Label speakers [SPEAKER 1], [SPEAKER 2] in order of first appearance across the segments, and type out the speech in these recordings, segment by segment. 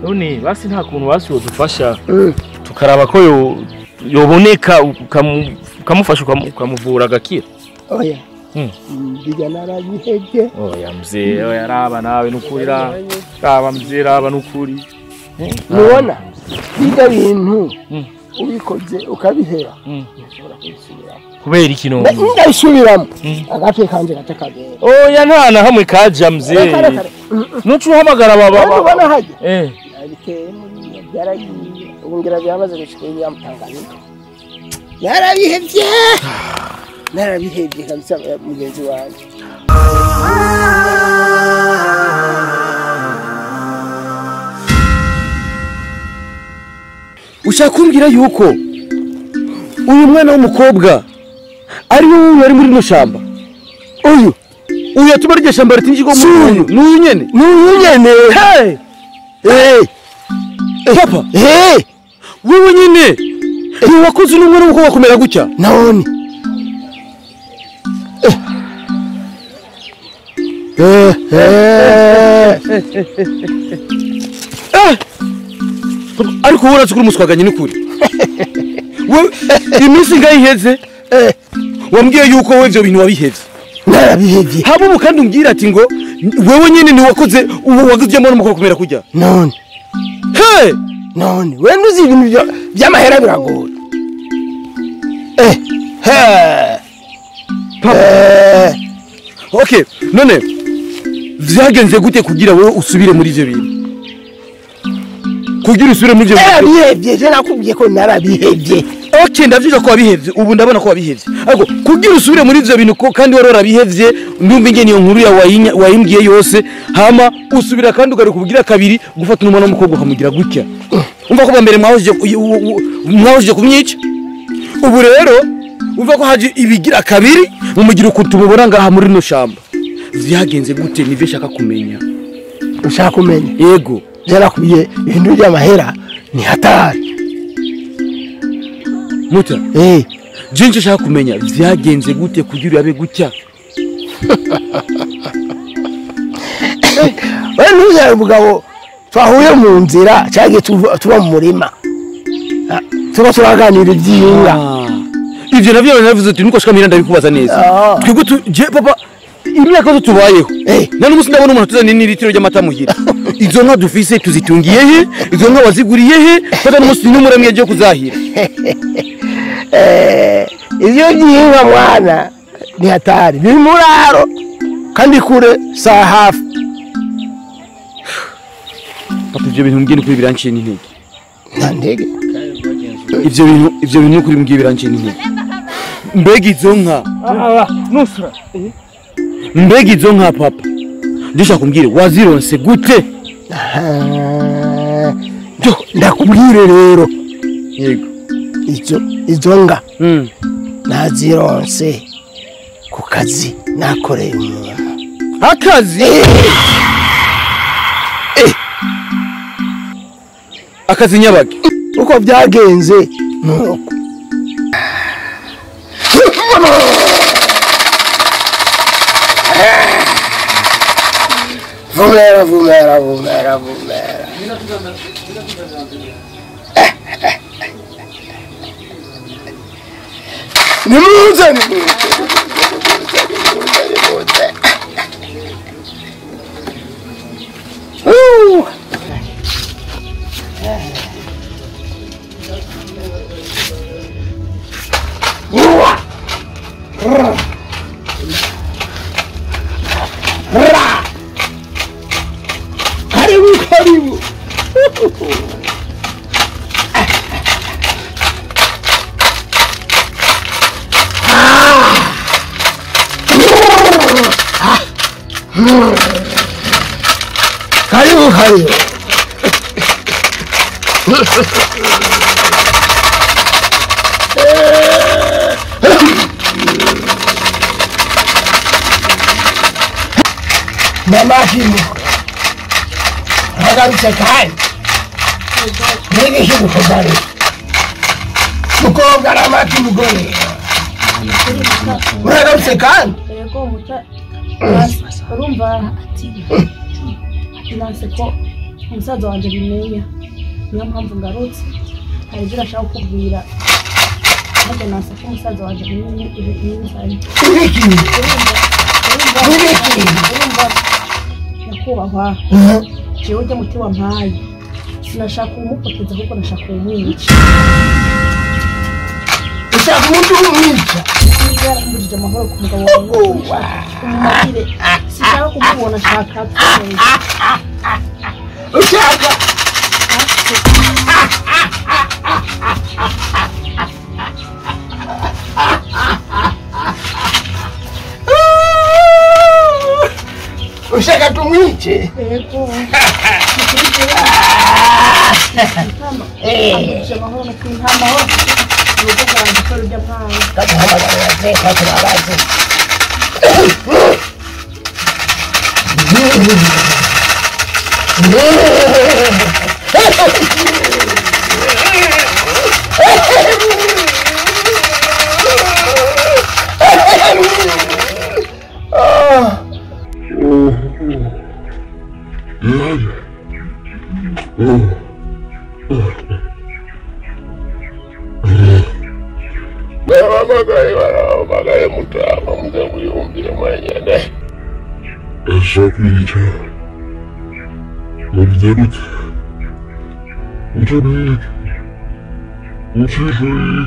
[SPEAKER 1] None basi nta kuntu wasuye dufasha tukaraba ko yoboneka ukamufasha ukamuvura agakira.
[SPEAKER 2] Oya. Biga narabihebye.
[SPEAKER 1] Oya mzee, oya raba nawe nukurira. Raba mzee raba nukuri.
[SPEAKER 2] Nubona biga bintu ubikoze ukabihera. Nshobora kubisubira.
[SPEAKER 1] Kubera iki no?
[SPEAKER 2] Ndabisubiramo. Agace kanje gatakagera.
[SPEAKER 1] Oya ntana hamwe kaja mzee. Nucu hamagara baba.
[SPEAKER 2] Ubona haje. Abiteye muri byaragiye. Ubungira byamaze gushika yamutanganya. Narabihebye kabisa mugenzi wanjye.
[SPEAKER 3] Ushaka kumbwira yuko uyu mwana w'umukobwa ari wowe wari muri no shamba? Uyu yatuma ryo shamba ritinjiko mu n'uyu nyene. Papa. Wewe nyene. Wakoze n'umwana w'umukobwa kumera gutya?
[SPEAKER 2] None.
[SPEAKER 3] Ariko woratse kuri umuswaganye n'ukuri. Wewe iminsi ngayiheze wambwiye yuko wewe ivyo bintu wabihevye.
[SPEAKER 2] Narabihevye.
[SPEAKER 3] Habu kandi umbwira ati ngo wewe nyene ni wakoze wagizemo n'umukobwa kumera kujya.
[SPEAKER 2] None. None we nduzi ibintu by'amahera biragoye.
[SPEAKER 3] Okay, none vyagenze gute kugira wowe usubire muri ivyo bintu? Kugira usubire muri ivyo bintu?
[SPEAKER 2] Narabihevye, je nakubwiye ko narabihevye.
[SPEAKER 3] Okay, ndavyiga ko wabihevye, ubu ndabona ko wabihevye. Ariko kugira usubire muri ivyo bintu kandi wari warabihevye, ndumva ingene iyo nkuru ya wayimbwiye yose, hama usubira kandi ugaruka kugira kabiri gufata umwana w'umukobwa ukamugira gutya. Umva ko bambere mwahuje kumyica. Ubu rero umva ko haje ibigira kabiri mumugira ukuntu mubona ngaha muri no shamba. Vyagenze gute nivyo shaka kumenya.
[SPEAKER 2] Ushaka kumenya?
[SPEAKER 3] Yego.
[SPEAKER 2] Yarakubiye ibintu by'amahera ni hatari.
[SPEAKER 3] Muta? Jinje shaka kumenya vyagenze gute kugira yabe gutya.
[SPEAKER 2] Wewe ntuzaye umugabo twahuye mu nzira cyage tuba mu murima. Tuba turaganira iby'inga.
[SPEAKER 3] Ivyo navyo navuze uti nuko shikamira ndabikubaza neza. Twebwe je papa imyaka zo tubayeho. Nani musi ndabona umuntu tuzana n'ilitiro ry'amata muhira. Izo nka dufise tuzitungiye he? Izo nka waziguriye he? Fata n'umusi n'umuramye ryo kuzahira.
[SPEAKER 2] Ivyo by'inga mwana ni hatari. Biri muraro kandi kure saa hafi.
[SPEAKER 3] Papa ivyo bintu mbwiye kuri biranciye n'intege.
[SPEAKER 2] Nta ndege.
[SPEAKER 3] Ivyo bintu kuri mbwiye biranciye n'intege. Mbega izo nka.
[SPEAKER 2] Nusra.
[SPEAKER 3] Mbega izo nka papa. Ndishaka kumbwire wazironse gute?
[SPEAKER 2] Ndakubwire rero.
[SPEAKER 3] Yego.
[SPEAKER 2] Izo nga. Nazironse ku kazi nakoreye umuntu.
[SPEAKER 3] Akazi? Akazi nyabage.
[SPEAKER 2] Uko byagenze nuko. Vumera. Nimuze. Karibu. Karibu karibu. Mama kimu. Agarutse kandi. Nige kimu kudari. Mukobwa aramaki mugore. Uragarutse kandi.
[SPEAKER 4] Yego muta. Urumva ati. Nase ko umusaza wanje bimenya. Niyo mpamvu ngarutse. Hari ibyo nashaka kukubwira. Maze nase ko umusaza wanje bimenya ibintu. Urumva nyakubahwa. Jewe ujya muti wampaye. Sinashaka umupoteza ahubwo nashaka umwica.
[SPEAKER 2] Ushaka umuntu umwica?
[SPEAKER 4] Yaramubujije amahoro ku mugabo wawe. Sinshaka kumubona ashaka apfuye.
[SPEAKER 2] Ushaka ushaka tumwice?
[SPEAKER 4] Yego. Amahoro no kwintama urugo rwanjye ko rujya mwawe.
[SPEAKER 2] Kamuhamagara zeka turabaze. Magaye mutama muze kuyumvira mwenyene.
[SPEAKER 5] Ashakwica. Mubize gute? Utabike. Ucishuri.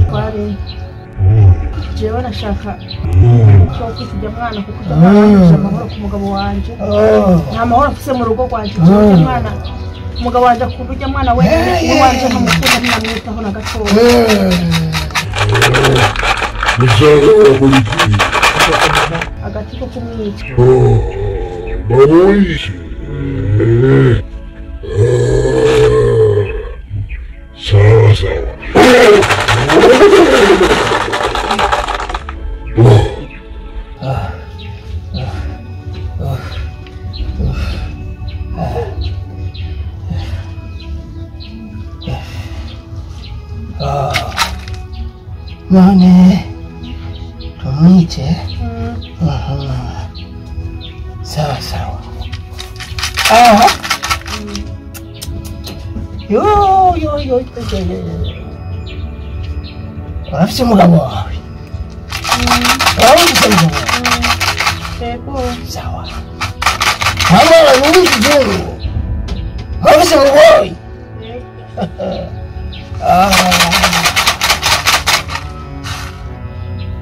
[SPEAKER 4] Twari. Jewe nashaka ko kujya mwana kuko ndabanje amahoro ku mugabo wanje. Nta mahoro afise mu rugo rwanje. Mwana umugabo wanje kubujya mwana we wanje nkamukunda ntamwitaho na gatoya.
[SPEAKER 5] Nishaka polisi.
[SPEAKER 4] Agati ko kumwica.
[SPEAKER 5] Baboyishi. Sawa sawa.
[SPEAKER 2] None tumwice? Sawa sawa. Aha. Yo. Urafise umugabo wawe? Urafise umugabo wawe?
[SPEAKER 4] Yego.
[SPEAKER 2] Sawa. Mama nungize. Urafise umugore?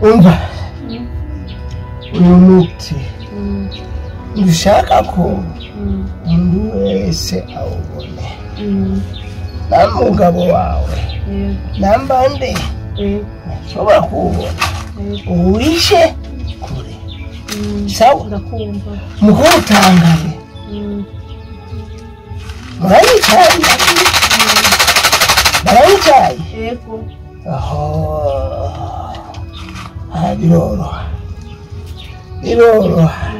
[SPEAKER 2] Umva. Uyu muti. Ndashaka ko umuntu wese awubone. Namugabo wawe. Nambande. Nshobora kuwubona. Uwishe kure. Sawa.
[SPEAKER 4] Ndakumva.
[SPEAKER 2] Mukuru utangane. Murayicaye. Murayicaye.
[SPEAKER 4] Yego.
[SPEAKER 2] Biroroha. Biroroha.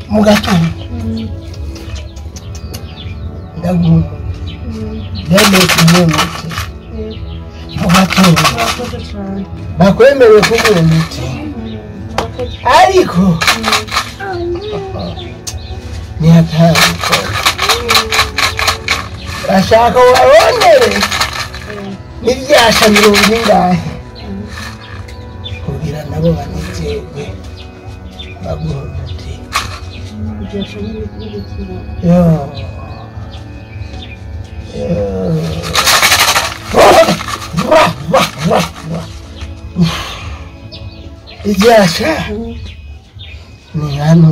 [SPEAKER 2] Mugatumba. Ndaguma. Ndemeye kumumuti. Mugatumba. Bakwemereye kumumuti. Ariko ni hatari ko ashaka wabonere n'ibyasha 70 kugira nabo banizerwe baguruti
[SPEAKER 4] Ibyasha n'ibikira.
[SPEAKER 2] Ibyasha ni hano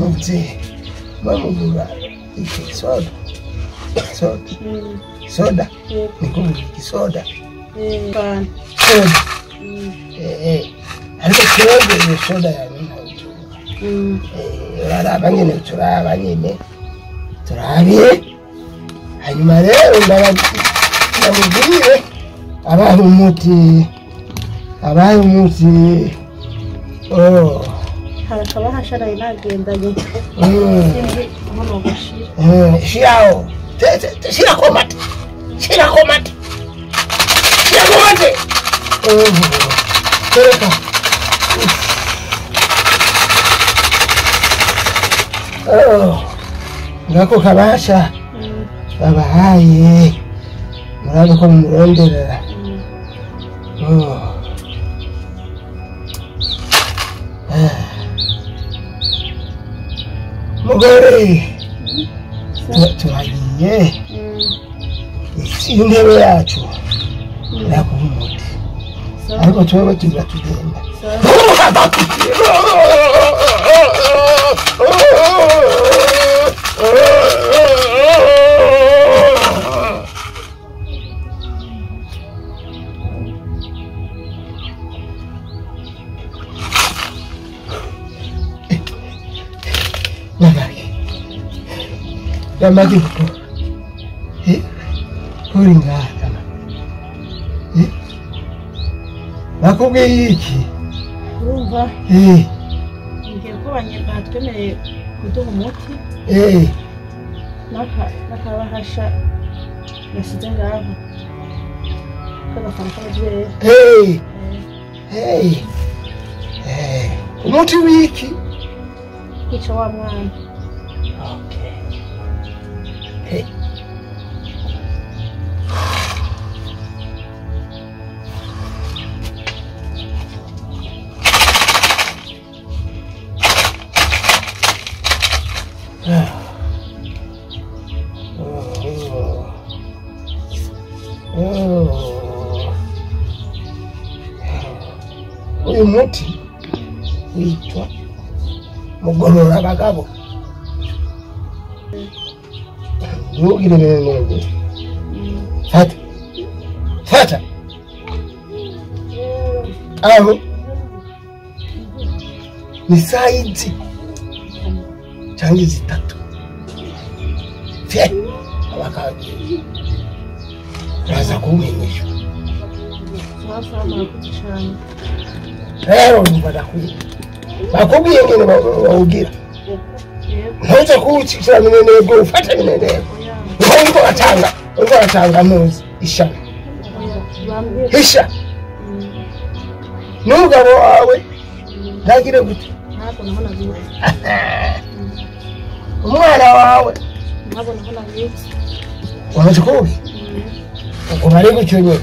[SPEAKER 2] bamugura ikisodo. soda niko soda
[SPEAKER 4] Bana.
[SPEAKER 2] soda ariko twebwe soda ya baraba nyine turaba nyine turabiye hanyuma rero ndababwire abaye umuti
[SPEAKER 4] Hakaba hasharaye nagendanye. Hano gashira.
[SPEAKER 2] Shiraho. Shira komate. Tereka. Ngako kabasha. Babahaye. Murabe ko murondera. Mugore turagiye intebe yacu yakumuti ariko twebwe tugenda Yamagi ko uri ngana nakubwiye iki
[SPEAKER 4] Urumva ngiye ko banyarwanda twemereye kuduha umuti nakabahasha yasize ngaho kagafana k'ababyeyi
[SPEAKER 2] umuti wiki
[SPEAKER 4] kwica wa mwana
[SPEAKER 2] uyu muti witwa mugorora abagabo ntugire neza fata aho ni saizi cyangwa zitatu abakaje baza kumenyesha rero ndakwiye bakubwiye ngene bawugira ntuze kuwucikira minenebwe ufata minenebwe ngo atanga muzi ishaka hisha n'umugabo wawe ntagire gute umwana wawe wamaze kubi uko bari gutyo nyine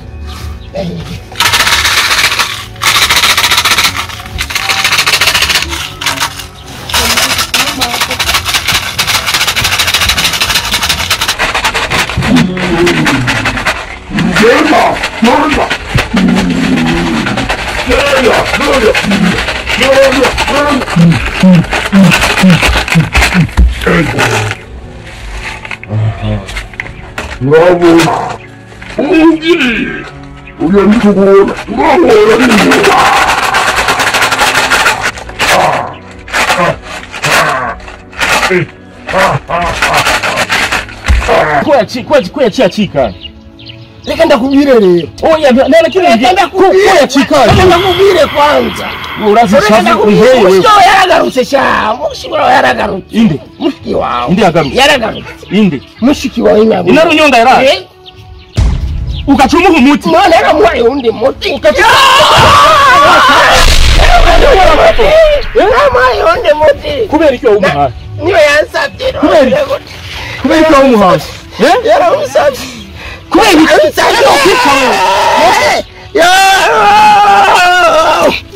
[SPEAKER 5] Bravo! Ungiri! Uyantukura!
[SPEAKER 1] Kwa chika.
[SPEAKER 2] Reka ndakubwire rero.
[SPEAKER 1] Oya nana kirenge. Kwa chika.
[SPEAKER 2] Ndakubwire kwanza.
[SPEAKER 1] Urazi shafu uhewe.
[SPEAKER 2] Mushyo yaragarutse sha. Mushyo yaragarutse.
[SPEAKER 1] Inde.
[SPEAKER 2] Mushiki wawe.
[SPEAKER 1] Inde yagarutse.
[SPEAKER 2] Yaragarutse.
[SPEAKER 1] Inde.
[SPEAKER 2] Mushiki wawe nyabo.
[SPEAKER 1] Inarunyonga yara. Ukachumuha umuti.
[SPEAKER 2] None ramuhaye undi muti. Ramuhaye undi muti.
[SPEAKER 1] Kubera iki umuhaye?
[SPEAKER 2] Niyo yansabye.
[SPEAKER 1] Kubera iki umuhaye?
[SPEAKER 2] Yaramusabye.
[SPEAKER 1] Kubera iki?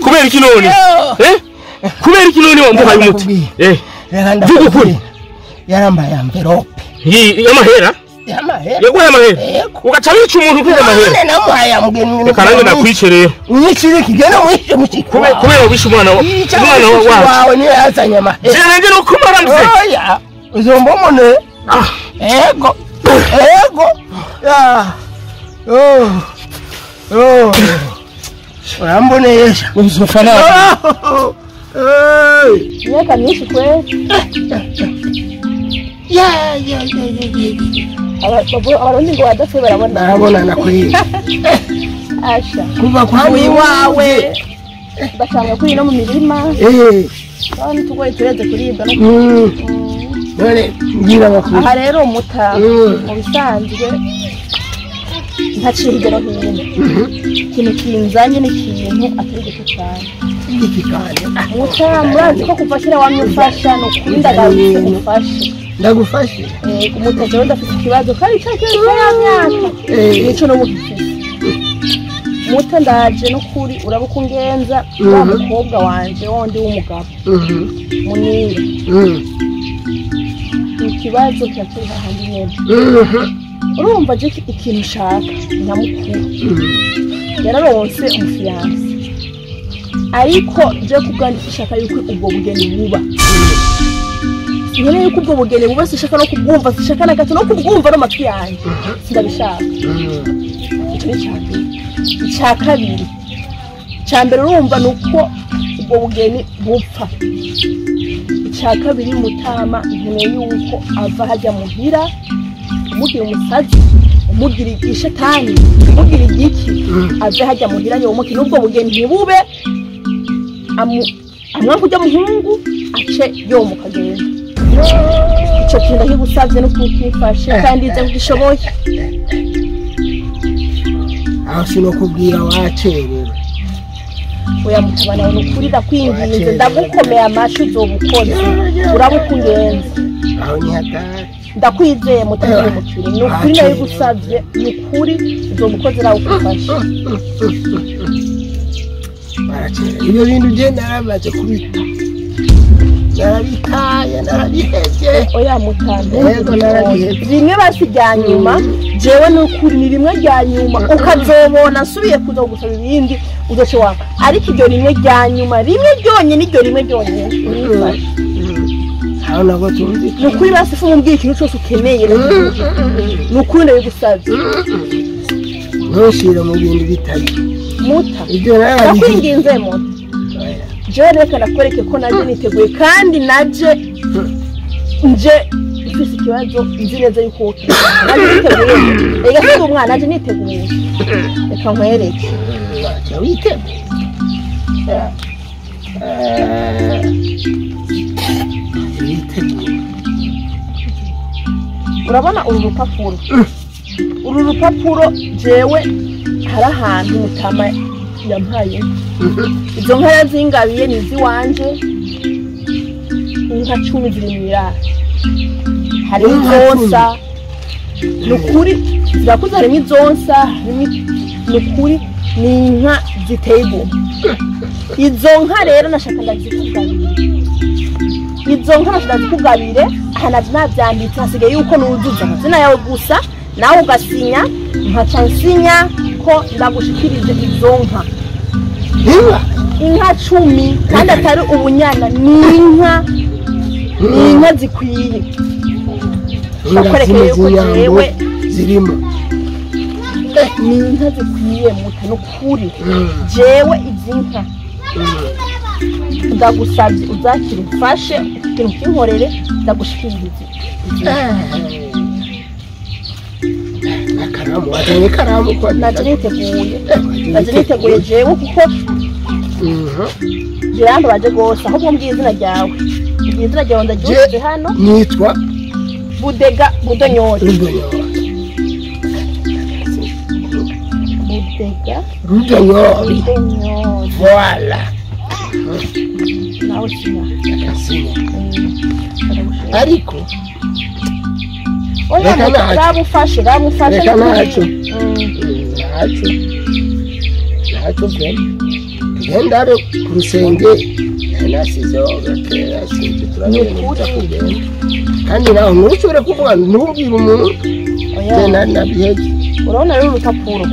[SPEAKER 1] Kubera iki none? Kubera iki none wamuhaye umuti? Vuga kuri.
[SPEAKER 2] Yarambaye envelope.
[SPEAKER 1] Yamahera?
[SPEAKER 2] Yamahera.
[SPEAKER 1] Yego yamahera. Ugaca wica umuntu kwera amahera.
[SPEAKER 2] None namuhaye amugeni.
[SPEAKER 1] Reka nange nakwicereye.
[SPEAKER 2] Unyicire kigena mwishe mushiki.
[SPEAKER 1] Kubera wishe umwana
[SPEAKER 2] wawe niyo yazanye amahera.
[SPEAKER 1] Jenenge no kumara mze.
[SPEAKER 2] Oya. Uzomba mone. Ego. Ego. Ya. Urambonesha.
[SPEAKER 3] Uzofana.
[SPEAKER 4] Miaka myinshi kweli. Abarundi ngo badapfe barabona.
[SPEAKER 2] Barabonana kweli.
[SPEAKER 4] Asha.
[SPEAKER 2] Kuva kwa
[SPEAKER 4] iwawe. Bashaka kuri no mu mirima. Kandi tugoye tureze kuribwa no.
[SPEAKER 2] None ngira bakuru.
[SPEAKER 4] Aha rero muta mu bisanzwe ntaciye hirya no hino. Ikintu kinzanye n'ikintu atari gito cyane. Muta murazi ko kufashira wamufasha no kurinda gufasha.
[SPEAKER 2] Ndagufashe.
[SPEAKER 4] Umutaje wenda afite ikibazo kandi cyake y'amyaka. Nico no mufite. Muta ndaje no kuri urabukungenza wa mukobwa wanje wondi w'umugabo. Munira. Ikibazo cyakiri hahandi neza. Urumva je ikintu ushaka nyamukuru. Yararonse umufiyanse. Ariko je kugandisha shaka yuko ubwo bugeni buba. Nyene yuko ubwo bugeni buba sishaka no kubwumva sishaka na gato no kubwumva no matwi yanjye. Sindabishaka. Icya kabiri. Cyambere urumva nuko ubwo bugeni bupfa. Icya kabiri mutama nkene yuko ava hajya muhira. Umugira umusazi, umugira igishetani, umugira igiki, ave hajya muhira nyomoki nubwo bugeni ntibube amwa kujya muhungu ace yomuka genda. Ico kintu higusavye no kukifashe kandi ize kugishoboye.
[SPEAKER 2] Aho sino kubwira wacerewe.
[SPEAKER 4] Oya mutabana unukurira kwinginze ndagukomeye amashu uzobukoze urabukungenza.
[SPEAKER 2] Aho ni hatari.
[SPEAKER 4] Ndakwizeye mutagira mukiri ni ukuri nayo gusavye ni ukuri uzomukoze rawo kufasha.
[SPEAKER 2] Baracere ibyo bintu je narabaje kubita. Narabikaya narabihevye.
[SPEAKER 4] Oya mutande
[SPEAKER 2] Yego narabihevye.
[SPEAKER 4] Rimwe basijyanyuma jewe ni ukuri ni rimwe ryanyuma ukazobona nsubiye kuza gusaba ibindi udoce waka. Ariko iryo rimwe ryanyuma rimwe ryonyine iryo rimwe ryonyine.
[SPEAKER 2] Aho nabo tuzi.
[SPEAKER 4] Nukuri basifu mumbwiye ikintu cyose ukeneye nukuri ndabigusabye.
[SPEAKER 2] Ntushire mu bintu bitari.
[SPEAKER 4] Muta.
[SPEAKER 2] Ibyo narabizi.
[SPEAKER 4] Nakwinginze muta. Je reka nakwereke ko naje niteguye kandi naje nje ifise ikibazo nzi neza yuko naje niteguye. Ega kandi umwana naje niteguye. Reka nkwereke.
[SPEAKER 2] Bacha witeguye.
[SPEAKER 4] Urabona uru rupapuro. Uru rupapuro jewe hari ahantu mutama yampaye. Izo nkara zingabiye nizi wanje. Inka 10 ziri mwirara. Hari izonsa. Nukuri zirakuza harimo izonsa, nukuri ni inka ziteye igomwe. Izo nka rero nashaka ndazikugabira. Izo nka nashaka ndazikugabire hanaje nabyanditse hasigaye yuko nuzuza amazina yawe gusa nawe ugasinya nkaca nsinya ko ndagushikirije izo nka. Inka 10 kandi atari ubunyana ni inka zikwiye. Nakwerekeye yuko jewe
[SPEAKER 2] zirimo.
[SPEAKER 4] Ni inka zikwiye muta nukuri. Jewe izinka ndagusabye uzakira ufashe ikintu kinkorere ndagushikirize.
[SPEAKER 2] Nakaramu atanye karamu kwa
[SPEAKER 4] Naje niteguye jewe kuko Jirando baje gose aho mumbwiye izina ryawe. Izina ryawe ndagize hano.
[SPEAKER 2] Nitwa
[SPEAKER 4] Budega Budonyori.
[SPEAKER 2] Budonyori. Voilà.
[SPEAKER 4] Nawe sinya.
[SPEAKER 2] Ariko
[SPEAKER 4] oya ndamufashe
[SPEAKER 2] reka nacu tugenda ku rusenge nasizeho gatera sinzi turabona kandi naho ntushobore kuvuga ntubwire umuntu oya nabihege
[SPEAKER 4] urabona rero urupapuro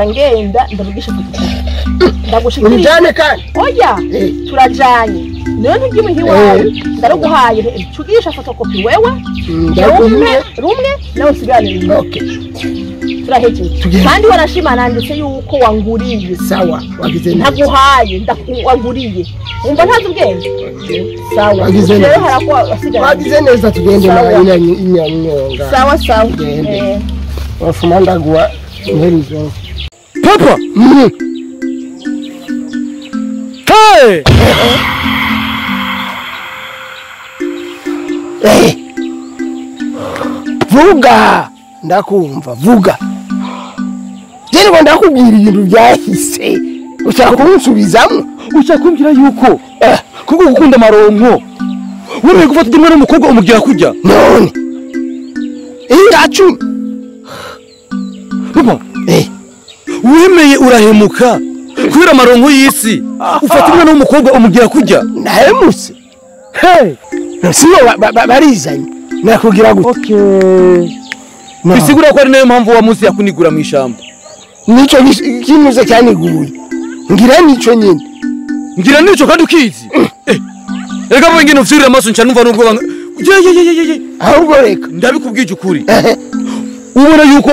[SPEAKER 4] ngenda ndavugisha kuko ndagushikira
[SPEAKER 2] unijane kandi
[SPEAKER 4] oya turajanye niyo ntugimuha iwawe ndaruguhaye cugisha fotokopi wewe rumwe nawe usigane
[SPEAKER 2] okay
[SPEAKER 4] turahejeje kandi warashima nanditse yuko wanguriye
[SPEAKER 2] sawa wagize neza
[SPEAKER 4] ntaguhaye wanguriye umva ntazi ubwenge sawa
[SPEAKER 2] wagize neza
[SPEAKER 4] rero harako wasigane
[SPEAKER 2] wagize neza tugende na inyanyonga
[SPEAKER 4] sawa
[SPEAKER 2] wafuma ndagwa nkerizo
[SPEAKER 3] papa hey
[SPEAKER 2] vuga ndakumva vuga jene ndakubwira ibintu byahise ushaka kunsubizamo
[SPEAKER 3] ushaka kumbwira yuko kuko gukunda amaronko wemeye gufata undi mwana w'umukobwa umugira kujya
[SPEAKER 2] none ingacu
[SPEAKER 3] papa wemeye urahemuka kubera amaronko y'isi ufata umwana w'umukobwa umugira kujya
[SPEAKER 2] ndahemutse
[SPEAKER 3] hey
[SPEAKER 2] sibo barizanye nakubwira gute
[SPEAKER 3] okay bisigura ko ari nayo mpamvu wa munsi yakunigura mu ishamba
[SPEAKER 2] nico kinuze cyaniguye ngira nico nyine
[SPEAKER 3] ngira nico kandi ukizi reka bo ngene ufsirira amaso nca numva nubwo ye
[SPEAKER 2] ahubwo reka
[SPEAKER 3] ndabikubwije ukuri ubona yuko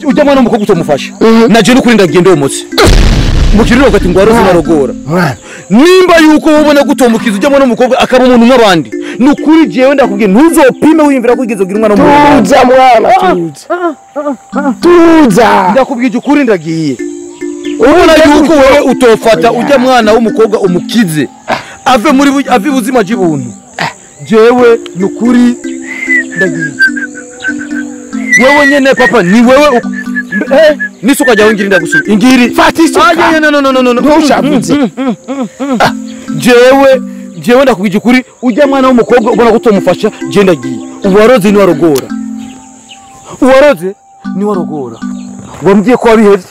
[SPEAKER 3] ujya mwana w'umukobwa utomufasha naje n'ukuri ndagende umutse mukiriro ugati ngo waroze narogora nimba yuko ubona gutombukiza ujya mwana w'umukobwa akaba umuntu nk'abandi nukuri jewe ndakubwiye ntuzopime wiyumvira ko ugeze kugira umwana w'umukobwa
[SPEAKER 2] tuza mwana tuza
[SPEAKER 3] ndakubwije ukuri ndagiye ubona yuko wewe utofata ujya mwana w'umukobwa umukize ave buzima jibuntu jewe nukuri ndagiye wewe nyene papa ni wewe nisuka jya ngiri ndagusu ingiri
[SPEAKER 2] fatisuka
[SPEAKER 3] no
[SPEAKER 2] ntushavuze
[SPEAKER 3] jewe ndakubwije ukuri ujya mwana w'umukobwa ubona gutomufasha je ndagiye uwaroze ni warogora wambwiye ko wabihevye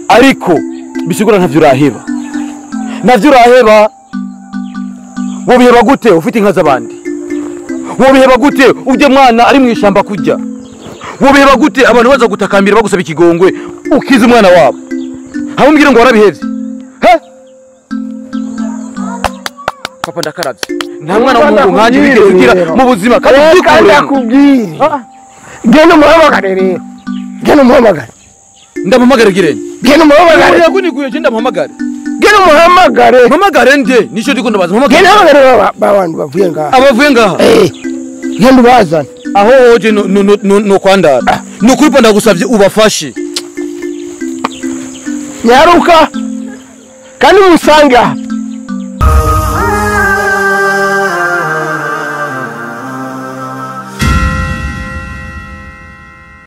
[SPEAKER 3] ariko bisigura ntavyo uraheba wobiheba gute ufite inka z'abandi wobiheba gute ujye mwana ari mu ishamba kujya wobiheba gute abantu baza gutakambira bagusaba ikigongwe ukiza umwana wabo hamubwire ngo warabihevye papa ndakaravye nta mwana w'umuntu nkanje bigeze kugira mu buzima kandi
[SPEAKER 2] ndakubwira genda umuhamagare rero
[SPEAKER 3] ndamuhamagare girene
[SPEAKER 2] genda umuhamagare
[SPEAKER 3] yakuniguye je ndamuhamagare
[SPEAKER 2] genda
[SPEAKER 3] umuhamagare nde nico ndiko ndabaza
[SPEAKER 2] genda umuhamagare babantu bavuye ngaha genda ubazana
[SPEAKER 3] aho woje no kwandara nukuri pa ndagusavye ubafashe
[SPEAKER 2] nyaruka kandi umusange